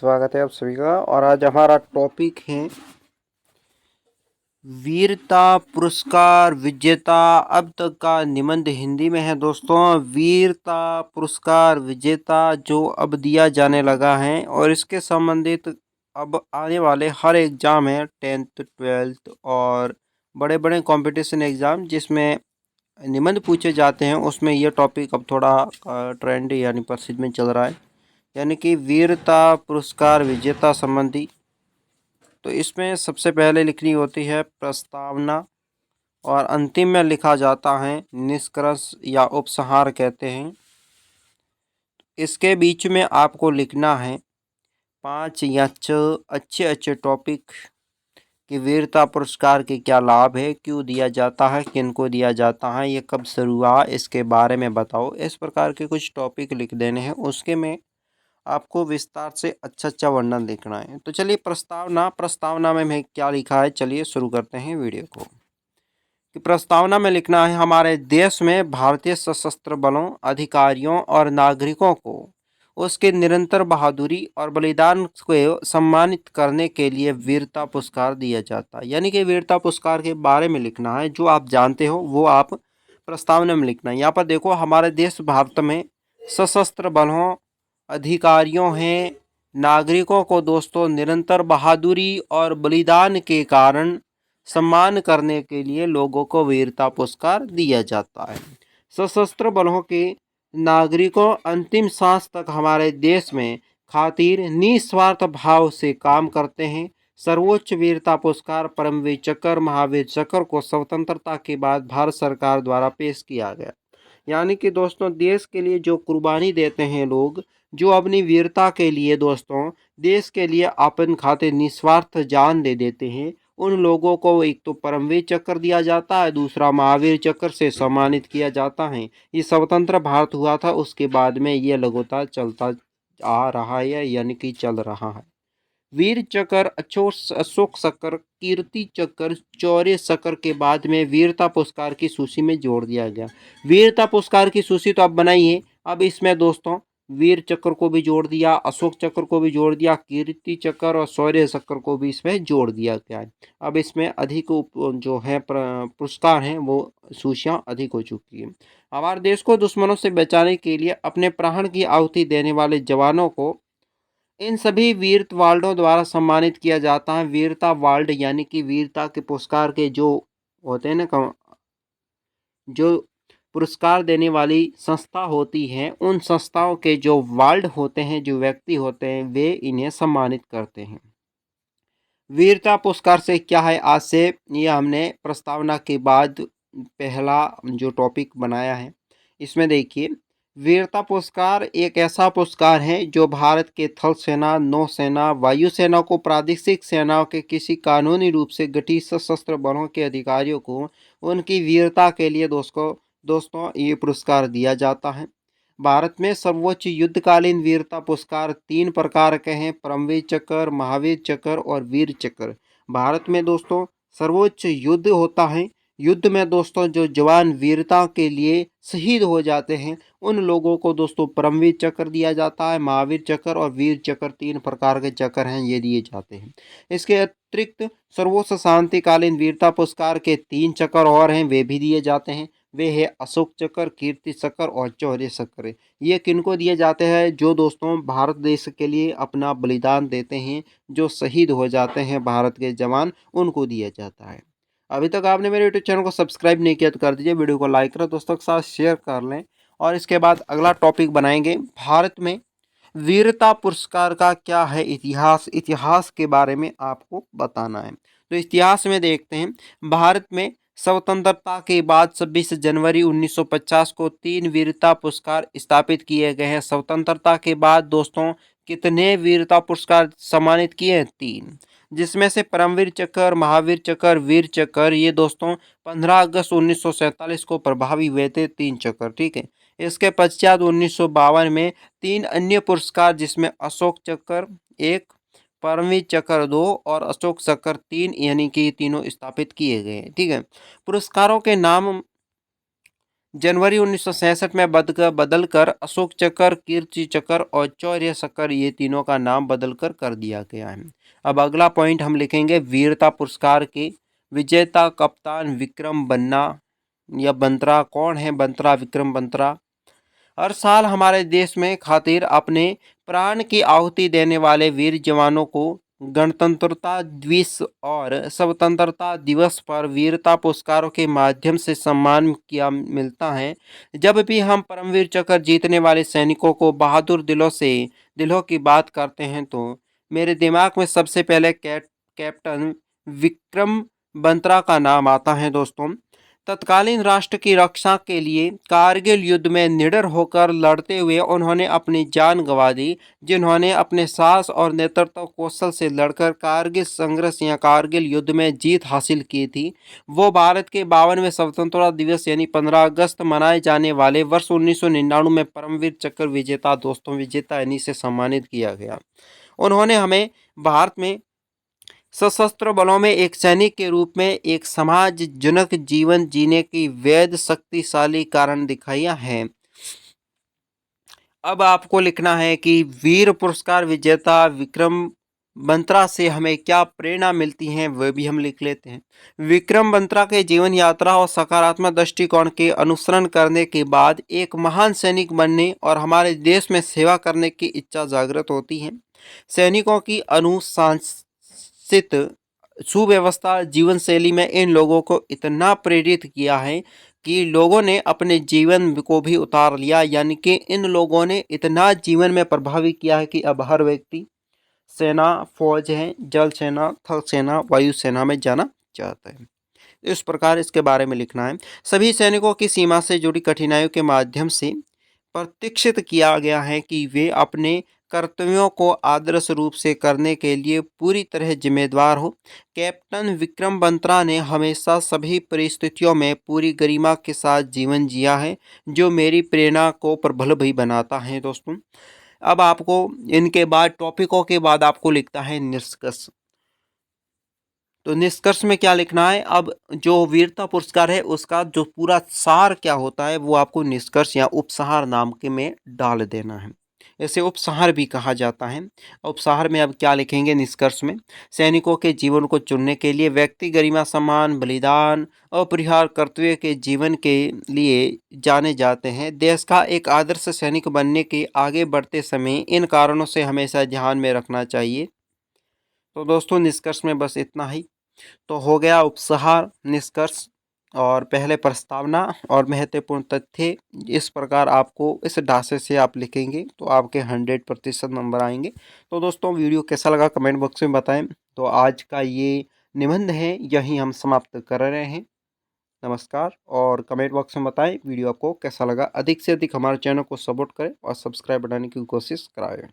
स्वागत है आप सभी का। और आज हमारा टॉपिक है वीरता पुरस्कार विजेता अब तक का निबंध। हिंदी में है दोस्तों। वीरता पुरस्कार विजेता जो अब दिया जाने लगा है और इसके संबंधित अब आने वाले हर एग्ज़ाम है, 10th 12th और बड़े बड़े कंपटीशन एग्ज़ाम जिसमें निबंध पूछे जाते हैं, उसमें यह टॉपिक अब थोड़ा ट्रेंड यानी प्रसिद्ध में चल रहा है, यानी कि वीरता पुरस्कार विजेता संबंधी। तो इसमें सबसे पहले लिखनी होती है प्रस्तावना और अंतिम में लिखा जाता है निष्कर्ष या उपसंहार कहते हैं। इसके बीच में आपको लिखना है 5 या 6 अच्छे अच्छे टॉपिक कि वीरता पुरस्कार के क्या लाभ है, क्यों दिया जाता है, किनको दिया जाता है, ये कब शुरू हुआ, इसके बारे में बताओ। इस प्रकार के कुछ टॉपिक लिख देने हैं। उसके में आपको विस्तार से अच्छा वर्णन लिखना है। तो चलिए प्रस्तावना में मैं क्या लिखा है, चलिए शुरू करते हैं वीडियो को। कि प्रस्तावना में लिखना है हमारे देश में भारतीय सशस्त्र बलों, अधिकारियों और नागरिकों को उसके निरंतर बहादुरी और बलिदान को सम्मानित करने के लिए वीरता पुरस्कार दिया जाता है। यानी कि वीरता पुरस्कार के बारे में लिखना है, जो आप जानते हो वो आप प्रस्तावना में लिखना है। यहाँ पर देखो, हमारे देश भारत में सशस्त्र बलों, अधिकारियों हैं, नागरिकों को दोस्तों निरंतर बहादुरी और बलिदान के कारण सम्मान करने के लिए लोगों को वीरता पुरस्कार दिया जाता है। सशस्त्र बलों के नागरिकों अंतिम सांस तक हमारे देश में खातिर निस्वार्थ भाव से काम करते हैं। सर्वोच्च वीरता पुरस्कार परमवीर चक्र, महावीर चक्र को स्वतंत्रता के बाद भारत सरकार द्वारा पेश किया गया। यानी कि दोस्तों, देश के लिए जो कुर्बानी देते हैं लोग, जो अपनी वीरता के लिए दोस्तों देश के लिए अपन खातिर निस्वार्थ जान दे देते हैं, उन लोगों को एक तो परमवीर चक्र दिया जाता है, दूसरा महावीर चक्र से सम्मानित किया जाता है। ये स्वतंत्र भारत हुआ था, उसके बाद में ये लगातार चलता आ रहा है, यानी कि चल रहा है। वीर चक्र, अशोक चक्र, कीर्ति चक्र, शौर्य चक्र के बाद में वीरता पुरस्कार की सूची में जोड़ दिया गया। वीरता पुरस्कार की सूची तो अब बनाई है, अब इसमें दोस्तों वीर चक्र को भी जोड़ दिया, अशोक चक्र को भी जोड़ दिया, कीर्ति चक्र और शौर्य चक्र को भी इसमें जोड़ दिया गया है। अब इसमें अधिक जो है पुरस्कार हैं वो सूचियाँ अधिक हो चुकी है। हमारे देश को दुश्मनों से बचाने के लिए अपने प्राण की आहुति देने वाले जवानों को इन सभी वीरता वार्डों द्वारा सम्मानित किया जाता है। वीरता वार्ड यानी कि वीरता के पुरस्कार के जो होते हैं ना, जो पुरस्कार देने वाली संस्था होती है, उन संस्थाओं के जो वार्ड होते हैं, जो व्यक्ति होते हैं, वे इन्हें सम्मानित करते हैं। वीरता पुरस्कार से क्या है, आज से ये हमने प्रस्तावना के बाद पहला जो टॉपिक बनाया है, इसमें देखिए वीरता पुरस्कार एक ऐसा पुरस्कार है जो भारत के थल सेना, नौसेना, वायुसेना को प्रादेशिक सेनाओं के किसी कानूनी रूप से गठित सशस्त्र बलों के अधिकारियों को उनकी वीरता के लिए दोस्तों ये पुरस्कार दिया जाता है। भारत में सर्वोच्च युद्धकालीन वीरता पुरस्कार 3 प्रकार के हैं: परमवीर चक्र, महावीर चक्र और वीर चक्र। भारत में दोस्तों सर्वोच्च युद्ध होता है। युद्ध में दोस्तों जो जवान वीरता के लिए शहीद हो जाते हैं, उन लोगों को दोस्तों परमवीर चक्र दिया जाता है। महावीर चक्र और वीर चक्र 3 प्रकार के चक्र हैं, ये दिए जाते हैं। इसके अतिरिक्त सर्वोच्च शांतिकालीन वीरता पुरस्कार के 3 चक्र और हैं, वे भी दिए जाते हैं। वे है अशोक चक्र, कीर्ति चक्र और शौर्य चक्र। ये किनको दिए जाते हैं? जो दोस्तों भारत देश के लिए अपना बलिदान देते हैं, जो शहीद हो जाते हैं भारत के जवान, उनको दिया जाता है। अभी तक आपने मेरे यूट्यूब चैनल को सब्सक्राइब नहीं किया तो कर दीजिए, वीडियो को लाइक करें, दोस्तों के साथ शेयर कर लें। और इसके बाद अगला टॉपिक बनाएंगे भारत में वीरता पुरस्कार का क्या है इतिहास। इतिहास के बारे में आपको बताना है। तो इतिहास में देखते हैं, भारत में स्वतंत्रता के बाद 26 जनवरी 1950 को 3 वीरता पुरस्कार स्थापित किए गए हैं। स्वतंत्रता के बाद दोस्तों कितने वीरता पुरस्कार सम्मानित किए हैं? 3, जिसमें से परमवीर चक्र, महावीर चक्र, वीर चक्र, ये दोस्तों 15 अगस्त 1947 को प्रभावी हुए थे, 3 चक्र, ठीक है। इसके पश्चात 1952 में 3 अन्य पुरस्कार, जिसमें अशोक चक्र 1, परमवीर चक्र 2 और अशोक चक्र 3, यानी कि तीनों स्थापित किए गए हैं, ठीक है। पुरस्कारों के नाम जनवरी 1966 में बदलकर अशोक चक्र, कीर्ति चक्र और शौर्य चक्र ये तीनों का नाम बदलकर कर दिया गया है। अब अगला पॉइंट हम लिखेंगे वीरता पुरस्कार के विजेता कप्तान विक्रम बन्ना या बंत्रा। कौन है बंत्रा? विक्रम बंत्रा। हर साल हमारे देश में खातिर अपने प्राण की आहुति देने वाले वीर जवानों को गणतंत्रता दिवस और स्वतंत्रता दिवस पर वीरता पुरस्कारों के माध्यम से सम्मान किया मिलता है। जब भी हम परमवीर चक्र जीतने वाले सैनिकों को बहादुर दिलों की बात करते हैं तो मेरे दिमाग में सबसे पहले कैप्टन विक्रम बंत्रा का नाम आता है दोस्तों। तत्कालीन राष्ट्र की रक्षा के लिए कारगिल युद्ध में निडर होकर लड़ते हुए उन्होंने अपनी जान गंवा दी। जिन्होंने अपने साहस और नेतृत्व कौशल से लड़कर कारगिल संघर्ष या कारगिल युद्ध में जीत हासिल की थी, वो भारत के 52वें स्वतंत्रता दिवस यानी 15 अगस्त मनाए जाने वाले वर्ष 1999 में परमवीर चक्र विजेता दोस्तों विजेता इन्हीं से सम्मानित किया गया। उन्होंने हमें भारत में सशस्त्र बलों में एक सैनिक के रूप में एक समाजजनक जीवन जीने की वैध शक्तिशाली कारण दिखाया है। अब आपको लिखना है कि वीर पुरस्कार विजेता विक्रम बंत्रा से हमें क्या प्रेरणा मिलती है, वह भी हम लिख लेते हैं। विक्रम बंत्रा के जीवन यात्रा और सकारात्मक दृष्टिकोण के अनुसरण करने के बाद एक महान सैनिक बनने और हमारे देश में सेवा करने की इच्छा जागृत होती है। सैनिकों की अनुशासित सुव्यवस्था जीवन शैली में इन लोगों को इतना प्रेरित किया है कि लोगों ने अपने जीवन को भी उतार लिया, यानी कि इन लोगों ने इतना जीवन में प्रभावित किया है कि अब हर व्यक्ति सेना, फौज है, जल सेना, थल सेना, वायु सेना में जाना चाहता है। इस प्रकार इसके बारे में लिखना है। सभी सैनिकों की सीमा से जुड़ी कठिनाइयों के माध्यम से प्रशिक्षित किया गया है कि वे अपने कर्तव्यों को आदर्श रूप से करने के लिए पूरी तरह जिम्मेदार हो। कैप्टन विक्रम बंत्रा ने हमेशा सभी परिस्थितियों में पूरी गरिमा के साथ जीवन जिया है, जो मेरी प्रेरणा को प्रबल भी बनाता है दोस्तों। अब आपको इनके बाद टॉपिकों के बाद आपको लिखता है निष्कर्ष। तो निष्कर्ष में क्या लिखना है? अब जो वीरता पुरस्कार है उसका जो पूरा सार क्या होता है वो आपको निष्कर्ष या उपसंहार नाम के में डाल देना है। इसे उपसंहार भी कहा जाता है। उपसंहार में अब क्या लिखेंगे निष्कर्ष में? सैनिकों के जीवन को चुनने के लिए व्यक्ति गरिमा, सम्मान, बलिदान, अपरिहार्य कर्तव्य के जीवन के लिए जाने जाते हैं। देश का एक आदर्श सैनिक बनने के आगे बढ़ते समय इन कारणों से हमेशा ध्यान में रखना चाहिए। तो दोस्तों निष्कर्ष में बस इतना ही तो हो गया उपसंहार, निष्कर्ष और पहले प्रस्तावना और महत्वपूर्ण तथ्य। इस प्रकार आपको इस ढांचे से आप लिखेंगे तो आपके 100% नंबर आएंगे। तो दोस्तों वीडियो कैसा लगा कमेंट बॉक्स में बताएं। तो आज का ये निबंध है यही हम समाप्त कर रहे हैं। नमस्कार और कमेंट बॉक्स में बताएं वीडियो आपको कैसा लगा। अधिक से अधिक हमारे चैनल को सपोर्ट करें और सब्सक्राइब बनाने की कोशिश कराएं।